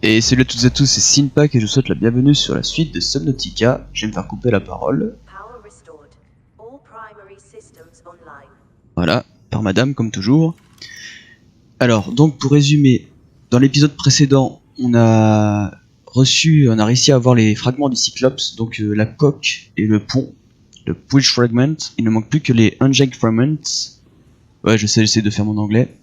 Et salut à toutes et à tous, c'est Sinpak et je vous souhaite la bienvenue sur la suite de Subnautica. Je vais me faire couper la parole. Voilà, par madame comme toujours. Alors, donc pour résumer, dans l'épisode précédent, on a réussi à avoir les fragments du Cyclops, donc la coque et le pont, le bridge fragment. Il ne manque plus que les unjacked fragments. Ouais, je sais, j'essaie de faire mon anglais.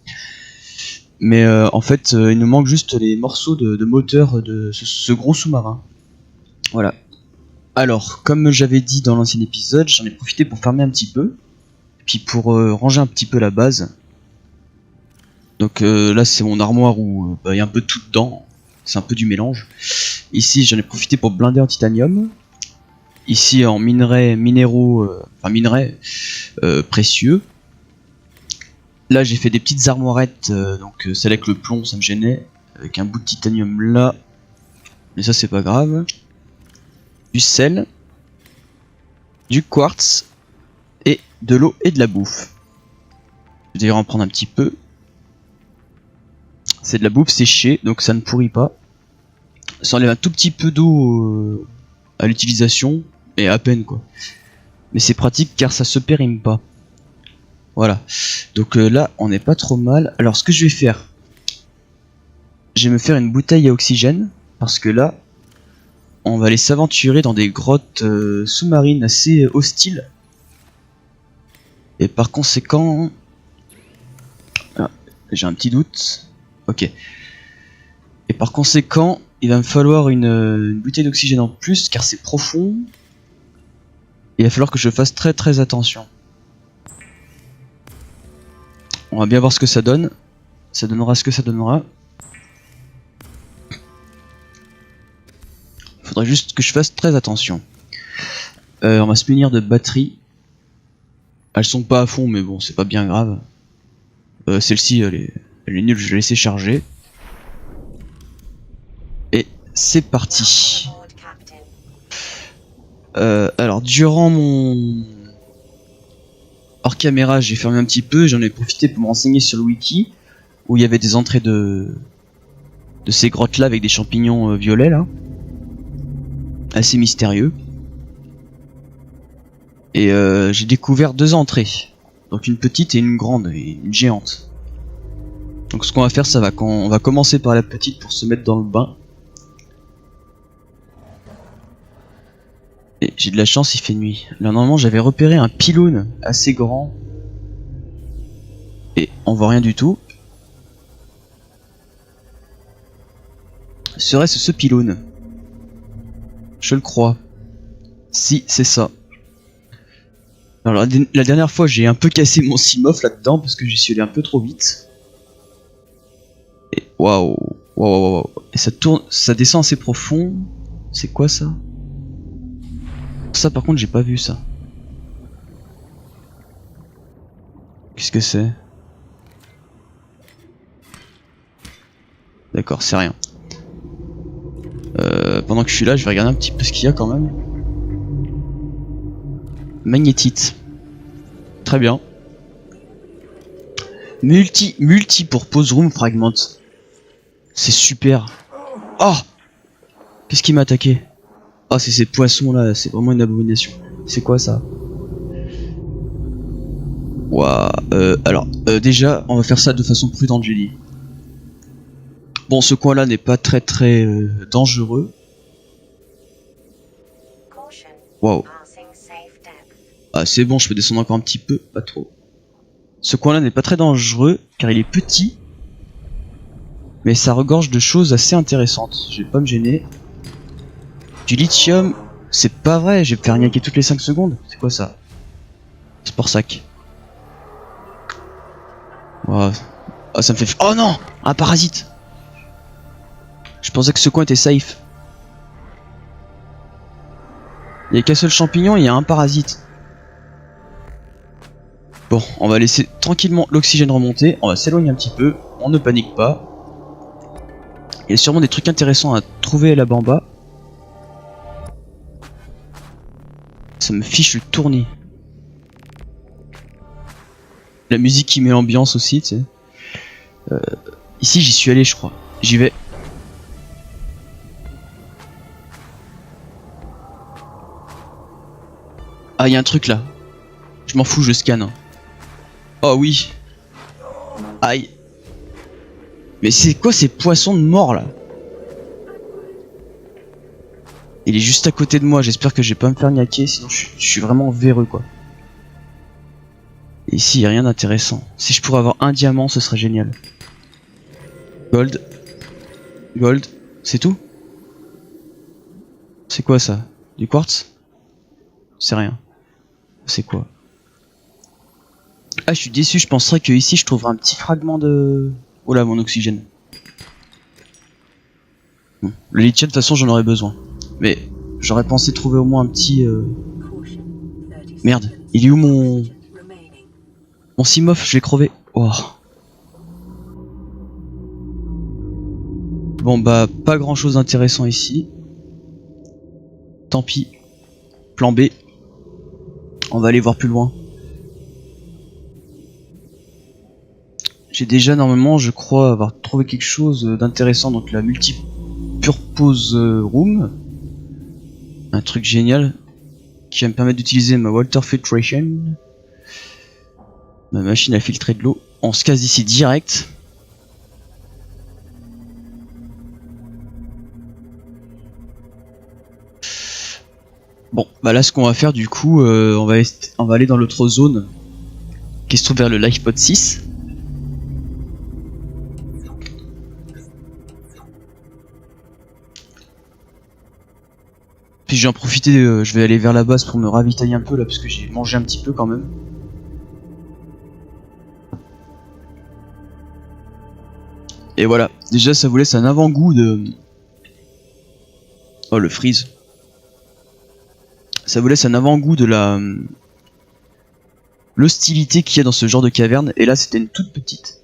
Mais en fait, il nous manque juste les morceaux de moteur de ce gros sous-marin. Voilà. Alors, comme j'avais dit dans l'ancien épisode, j'en ai profité pour farmer un petit peu. Puis pour ranger un petit peu la base. Donc là, c'est mon armoire où il y a un peu de tout dedans. C'est un peu du mélange. Ici, j'en ai profité pour blinder en titanium. Ici, en minerais précieux. Là j'ai fait des petites armoirettes, donc celle avec le plomb ça me gênait, avec un bout de titanium là, mais ça c'est pas grave. Du sel, du quartz, et de l'eau et de la bouffe. Je vais d'ailleurs en prendre un petit peu. C'est de la bouffe séchée, donc ça ne pourrit pas. Ça enlève un tout petit peu d'eau à l'utilisation, et à peine quoi. Mais c'est pratique car ça se périme pas. Voilà, donc là on n'est pas trop mal. Alors ce que je vais faire, je vais me faire une bouteille à oxygène, parce que là on va aller s'aventurer dans des grottes sous-marines assez hostiles. Et par conséquent, j'ai un petit doute, ok. Et par conséquent il va me falloir une bouteille d'oxygène en plus, car c'est profond. Et il va falloir que je fasse très attention. On va bien voir ce que ça donne. Ça donnera ce que ça donnera. Il faudrait juste que je fasse très attention. On va se munir de batteries. Elles sont pas à fond, mais bon, c'est pas bien grave. Celle-ci, elle est nulle, je vais la laisser charger. Et c'est parti. Alors, durant mon hors caméra, j'ai fermé un petit peu, j'en ai profité pour me renseigner sur le wiki, où il y avait des entrées de ces grottes là avec des champignons violets là, assez mystérieux. Et j'ai découvert deux entrées, donc une petite et une grande, et une géante. Donc ce qu'on va faire, on va commencer par la petite pour se mettre dans le bain. Et j'ai de la chance, il fait nuit. Là normalement j'avais repéré un pylône assez grand. Et on voit rien du tout. Serait-ce ce pylône? Je le crois. Si, c'est ça. Alors la dernière fois j'ai un peu cassé mon Simof là-dedans parce que j'y suis allé un peu trop vite. Et waouh. Et ça tourne, ça descend assez profond. C'est quoi ça? Ça par contre j'ai pas vu ça. Qu'est-ce que c'est? D'accord, c'est rien. Pendant que je suis là, je vais regarder un petit peu ce qu'il y a quand même. Magnétite. Très bien. Multi pour pose room fragment. C'est super. Oh! Qu'est-ce qui m'a attaqué? Oh, c'est ces poissons là, c'est vraiment une abomination. C'est quoi ça? Waouh. Alors, déjà, on va faire ça de façon prudente, Julie. Bon, ce coin là n'est pas très dangereux. Waouh. Ah, c'est bon, je peux descendre encore un petit peu, pas trop. Ce coin là n'est pas très dangereux car il est petit. Mais ça regorge de choses assez intéressantes. Je vais pas me gêner. Du lithium, c'est pas vrai, je vais me faire niaquer toutes les 5 secondes. C'est quoi ça? Sport sac. Wow. Oh, ça me fait. Oh non! Un parasite! Je pensais que ce coin était safe. Il n'y a qu'un seul champignon et il y a un parasite. Bon, on va laisser tranquillement l'oxygène remonter. On va s'éloigner un petit peu. On ne panique pas. Il y a sûrement des trucs intéressants à trouver là-bas en bas. Ça me fiche le tournis. La musique qui met l'ambiance aussi, tu sais. Ici, j'y suis allé, je crois. J'y vais. Ah, il y a un truc là. Je m'en fous, je scanne. Oh oui. Aïe. Mais c'est quoi ces poissons de mort là? Il est juste à côté de moi, j'espère que je vais pas me faire niaquer, sinon je suis vraiment véreux quoi. Et ici, il n'y a rien d'intéressant. Si je pourrais avoir un diamant, ce serait génial. Gold. Gold. C'est tout? C'est quoi ça? Du quartz? C'est rien. C'est quoi? Ah, je suis déçu, je penserais que ici je trouverais un petit fragment de... Oh là, mon oxygène. Bon, le lithium, de toute façon, j'en aurais besoin. Mais j'aurais pensé trouver au moins un petit... Merde, il est où mon... Mon Simof, je l'ai crevé. Oh. Bon bah, pas grand chose d'intéressant ici. Tant pis. Plan B. On va aller voir plus loin. J'ai déjà normalement, je crois, avoir trouvé quelque chose d'intéressant. Donc la multi-purpose room. Un truc génial. Qui va me permettre d'utiliser ma water filtration. Ma machine à filtrer de l'eau. On se casse ici direct. Bon, bah là ce qu'on va faire du coup, on va aller dans l'autre zone qui se trouve vers le Lifepod 6. Puis je vais en profiter, je vais aller vers la base pour me ravitailler un peu là parce que j'ai mangé un petit peu quand même. Et voilà, déjà ça vous laisse un avant-goût de... Oh le freeze. Ça vous laisse un avant-goût de la... l'hostilité qu'il y a dans ce genre de caverne. Et là c'était une toute petite.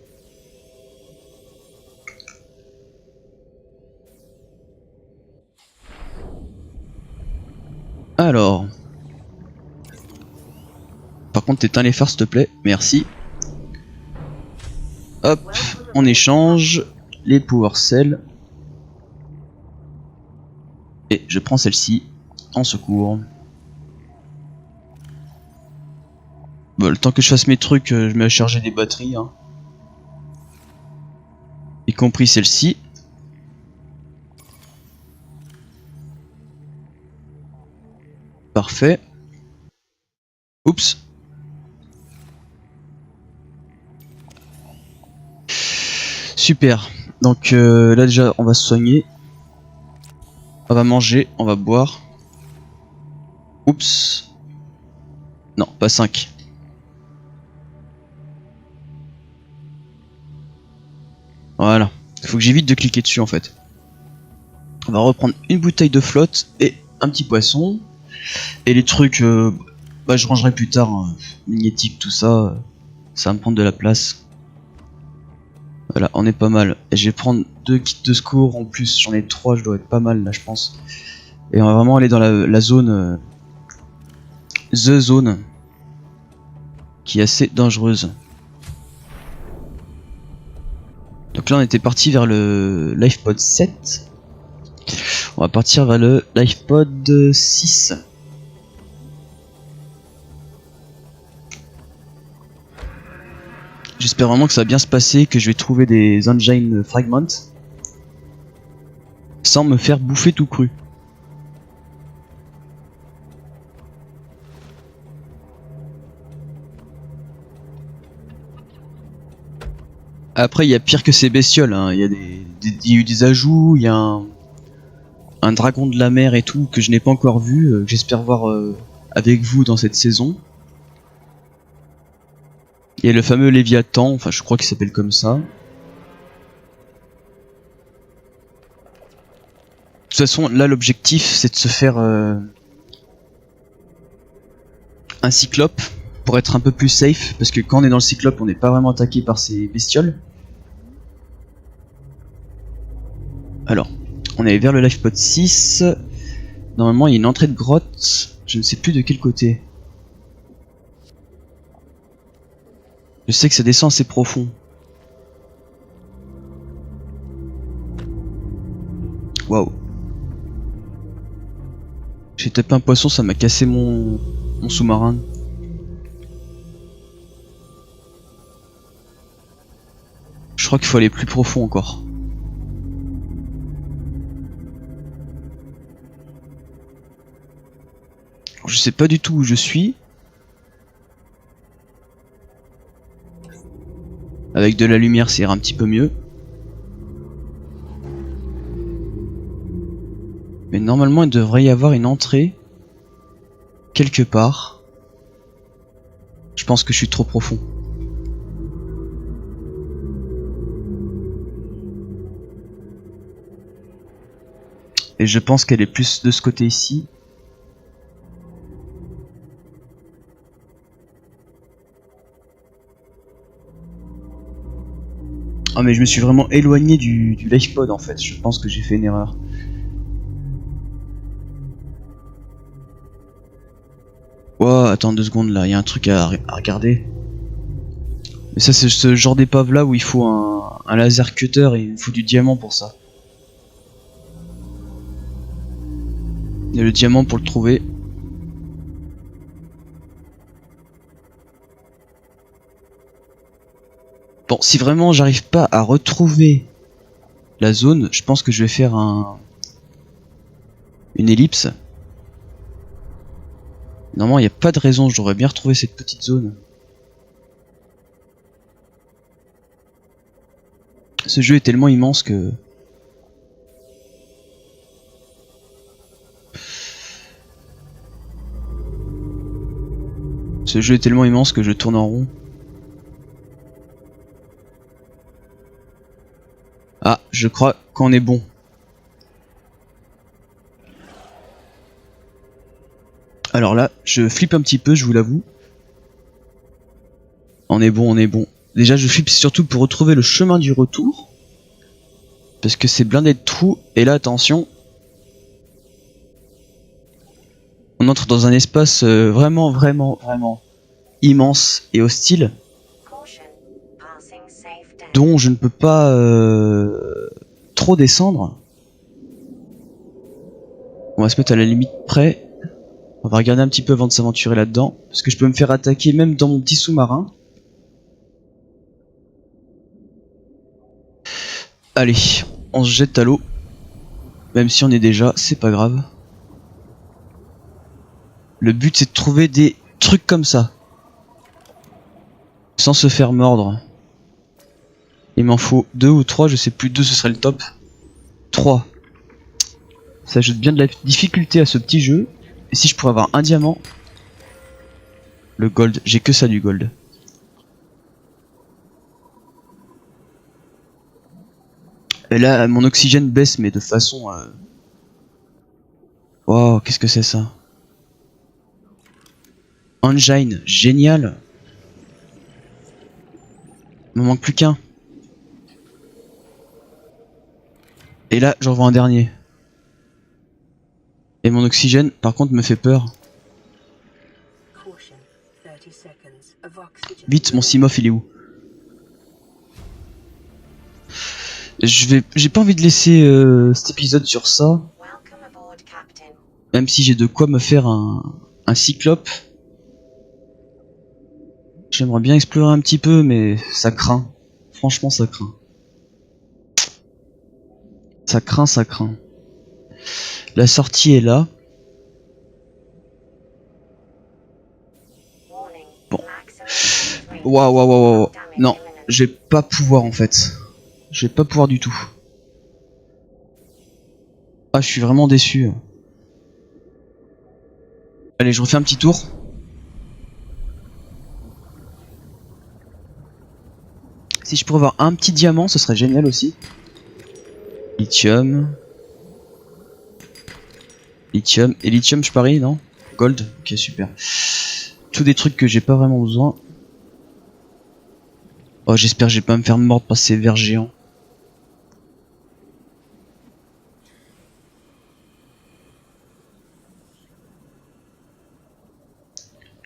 Alors... Par contre t'éteins les phares s'il te plaît, merci. Hop, on échange les power cells. Et je prends celle-ci en secours. Bon, le temps que je fasse mes trucs, je mets à charger des batteries. Hein. Y compris celle-ci. Parfait. Oups. Super. Donc là déjà on va se soigner. On va manger, on va boire. Oups. Non, pas 5. Voilà. Il faut que j'évite de cliquer dessus en fait. On va reprendre une bouteille de flotte et un petit poisson. Et les trucs, bah, je rangerai plus tard. Hein. Magnétique, tout ça. Ça va me prendre de la place. Voilà, on est pas mal. Et je vais prendre 2 kits de secours en plus. J'en ai 3, je dois être pas mal là, je pense. Et on va vraiment aller dans la zone. The Zone. Qui est assez dangereuse. Donc là, on était parti vers le Lifepod 7. On va partir vers le Lifepod 6. J'espère vraiment que ça va bien se passer, que je vais trouver des engine fragments sans me faire bouffer tout cru. Après il y a pire que ces bestioles, hein. Il y a eu des ajouts, il y a un dragon de la mer et tout que je n'ai pas encore vu, que j'espère voir avec vous dans cette saison. Il y a le fameux Léviathan, enfin je crois qu'il s'appelle comme ça. De toute façon là l'objectif c'est de se faire un cyclope pour être un peu plus safe, parce que quand on est dans le cyclope on n'est pas vraiment attaqué par ces bestioles. Alors, on est vers le Lifepod 6. Normalement il y a une entrée de grotte, je ne sais plus de quel côté. Je sais que ça descend assez profond. Waouh. J'ai tapé un poisson, ça m'a cassé mon mon sous-marin. Je crois qu'il faut aller plus profond encore. Je sais pas du tout où je suis. Avec de la lumière, ça ira un petit peu mieux. Mais normalement, il devrait y avoir une entrée. Quelque part. Je pense que je suis trop profond. Et je pense qu'elle est plus de ce côté ici. Ah mais je me suis vraiment éloigné du live pod en fait. Je pense que j'ai fait une erreur. Oh, attends 2 secondes là, il y a un truc à regarder. Mais ça c'est ce genre d'épave là où il faut un laser cutter et il faut du diamant pour ça. Il y a le diamant pour le trouver. Bon, si vraiment j'arrive pas à retrouver la zone, je pense que je vais faire une ellipse. Normalement, il n'y a pas de raison, je devrais bien retrouver cette petite zone. Ce jeu est tellement immense que... Ce jeu est tellement immense que je tourne en rond. Ah, je crois qu'on est bon. Alors là, je flippe un petit peu, je vous l'avoue. On est bon, on est bon. Déjà, je flippe surtout pour retrouver le chemin du retour. Parce que c'est blindé de trous. Et là, attention. On entre dans un espace vraiment immense et hostile. Dont je ne peux pas trop descendre. On va se mettre à la limite près. On va regarder un petit peu avant de s'aventurer là-dedans. Parce que je peux me faire attaquer même dans mon petit sous-marin. Allez, on se jette à l'eau. Même si on est déjà, c'est pas grave. Le but c'est de trouver des trucs comme ça. Sans se faire mordre. Il m'en faut 2 ou 3, je sais plus, 2 ce serait le top. 3. Ça ajoute bien de la difficulté à ce petit jeu. Et si je pourrais avoir un diamant. Le gold, j'ai que ça du gold. Et là mon oxygène baisse mais de façon... Wow, qu'est-ce que c'est ça? Engine, génial. Il me manque plus qu'un. Et là j'en vois un dernier. Et mon oxygène par contre me fait peur. Vite, mon Simof il est où? J'ai pas envie de laisser cet épisode sur ça. Même si j'ai de quoi me faire un cyclope. J'aimerais bien explorer un petit peu, mais ça craint. Franchement, ça craint. Ça craint, ça craint. La sortie est là. Bon. Waouh, waouh, waouh, waouh. Non, je vais pas pouvoir en fait. Je vais pas pouvoir du tout. Ah, je suis vraiment déçu. Allez, je refais un petit tour. Si je pourrais avoir un petit diamant, ce serait génial aussi. Lithium. Lithium. Et lithium, je parie, non? Gold. Ok, super. Tous des trucs que j'ai pas vraiment besoin. Oh, j'espère que je vais pas me faire mordre par ces vers géants.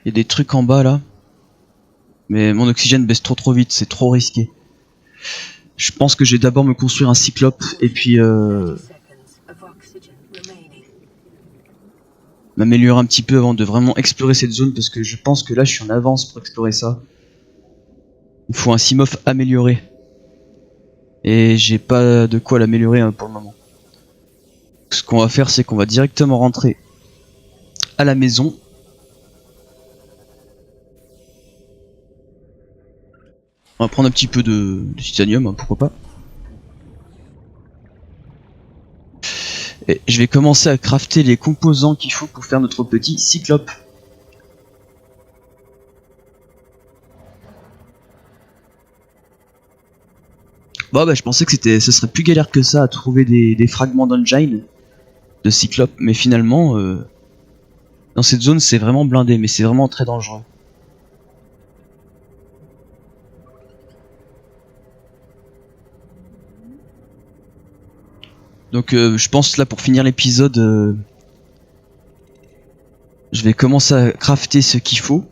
Il y a des trucs en bas là. Mais mon oxygène baisse trop vite, c'est trop risqué. Je pense que je vais d'abord me construire un cyclope et puis m'améliorer un petit peu avant de vraiment explorer cette zone, parce que je pense que là je suis en avance pour explorer ça. Il faut un Simof amélioré. Et j'ai pas de quoi l'améliorer pour le moment. Ce qu'on va faire, c'est qu'on va directement rentrer à la maison. On va prendre un petit peu de titanium, hein, pourquoi pas. Et je vais commencer à crafter les composants qu'il faut pour faire notre petit cyclope. Bon bah je pensais que ce serait plus galère que ça à trouver des fragments d'engine de cyclope, mais finalement dans cette zone c'est vraiment blindé, mais c'est vraiment très dangereux. Donc je pense là pour finir l'épisode, je vais commencer à crafter ce qu'il faut.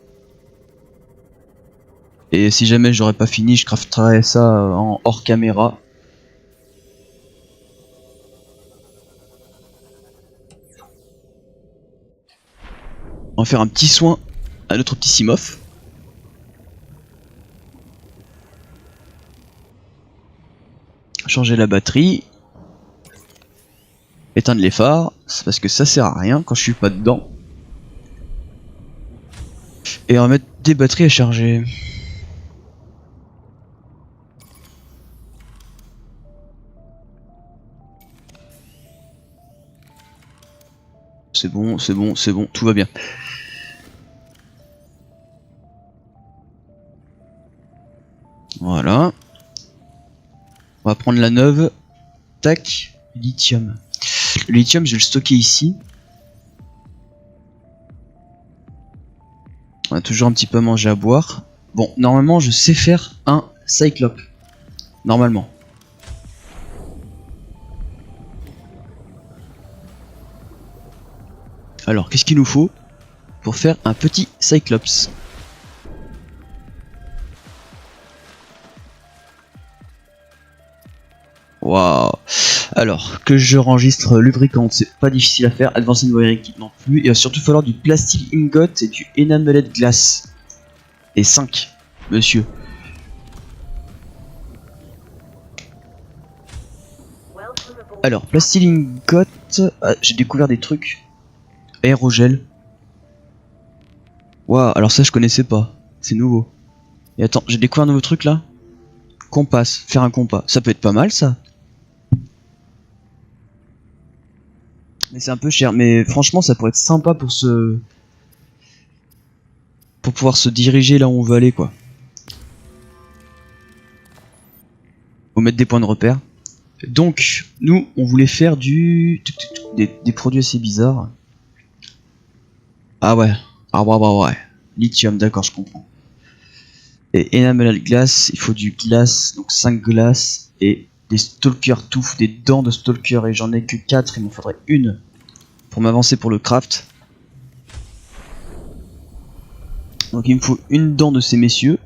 Et si jamais j'aurais pas fini, je crafterai ça en hors caméra. On va faire un petit soin à notre petit Simof. Changer la batterie. Éteindre les phares, c'est parce que ça sert à rien quand je suis pas dedans. Et on va mettre des batteries à charger. C'est bon, c'est bon, c'est bon, tout va bien. Voilà. On va prendre la neuve. Tac. Lithium. Le lithium, je vais le stocker ici. On a toujours un petit peu à manger à boire. Bon, normalement, je sais faire un cyclope. Normalement. Alors, qu'est-ce qu'il nous faut pour faire un petit cyclops? Waouh. Alors, que je enregistre lubricant, c'est pas difficile à faire. Advanced Wiring Kit non plus. Il va surtout falloir du plastic ingot et du enameled glass. Et 5, monsieur. Alors, plastic ingot. Ah, j'ai découvert des trucs. Aérogel. Waouh, alors ça je connaissais pas. C'est nouveau. Et attends, j'ai découvert un nouveau truc là. Compas, faire un compas. Ça peut être pas mal ça. Mais c'est un peu cher. Mais franchement, ça pourrait être sympa pour pour pouvoir se diriger là où on veut aller quoi. Faut mettre des points de repère. Donc, nous, on voulait faire des produits assez bizarres. Ah ouais. Ah ouais. Lithium, d'accord, je comprends. Et enamel glace, il faut du glace, donc 5 glaces et des stalker touffes, des dents de stalker, et j'en ai que 4, il m'en faudrait une pour m'avancer pour le craft. Donc il me faut une dent de ces messieurs.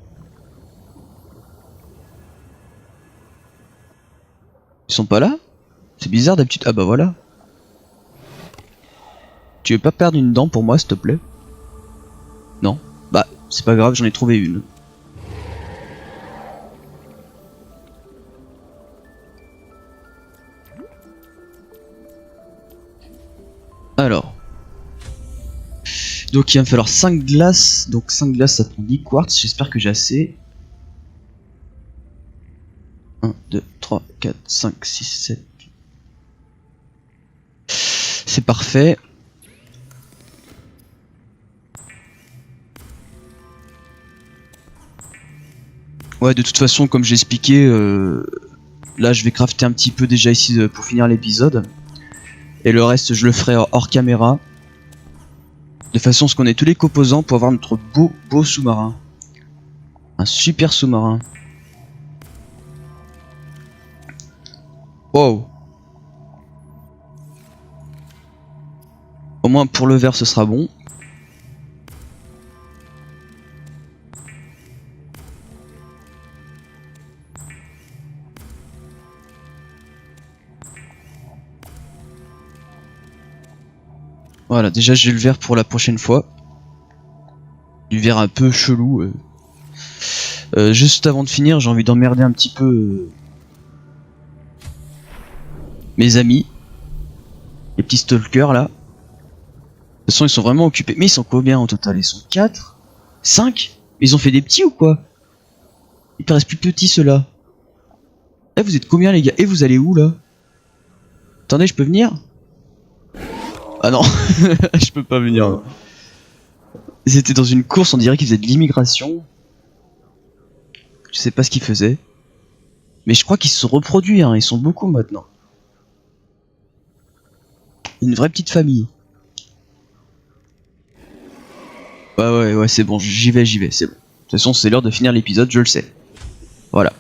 Ils sont pas là? C'est bizarre d'habitude. Ah bah voilà. Tu veux pas perdre une dent pour moi s'il te plaît? Non? Bah c'est pas grave, j'en ai trouvé une. Alors. Donc il va me falloir 5 glaces. Donc 5 glaces ça prend 10 quartz. J'espère que j'ai assez. 1, 2, 3, 4, 5, 6, 7. C'est parfait. Ouais, de toute façon, comme j'ai expliqué, là je vais crafter un petit peu déjà ici pour finir l'épisode. Et le reste, je le ferai hors caméra. De façon à ce qu'on ait tous les composants pour avoir notre beau sous-marin. Un super sous-marin. Wow. Au moins pour le verre, ce sera bon. Voilà, déjà j'ai le verre pour la prochaine fois. Du verre un peu chelou. Juste avant de finir, j'ai envie d'emmerder un petit peu mes amis. Les petits stalkers là. De toute façon, ils sont vraiment occupés. Mais ils sont combien au total? Ils sont 4 5. Ils ont fait des petits ou quoi? Il paraissent plus petits ceux-là. Eh, vous êtes combien les gars? Et vous allez où là? Attendez, je peux venir? Ah non, je peux pas venir. Non. Ils étaient dans une course, on dirait qu'ils faisaient de l'immigration. Je sais pas ce qu'ils faisaient. Mais je crois qu'ils se sont reproduits, hein. Ils sont beaucoup maintenant. Une vraie petite famille. Ouais, c'est bon, j'y vais, c'est bon. De toute façon, c'est l'heure de finir l'épisode, je le sais. Voilà.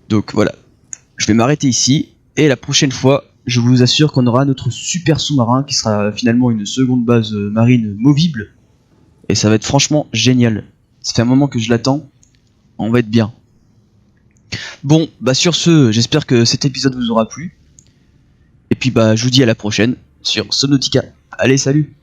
Donc voilà. Je vais m'arrêter ici. Et la prochaine fois, je vous assure qu'on aura notre super sous-marin qui sera finalement une seconde base marine movible. Et ça va être franchement génial. Ça fait un moment que je l'attends. On va être bien. Bon, bah sur ce, j'espère que cet épisode vous aura plu. Et puis bah je vous dis à la prochaine sur Subnautica. Allez, salut!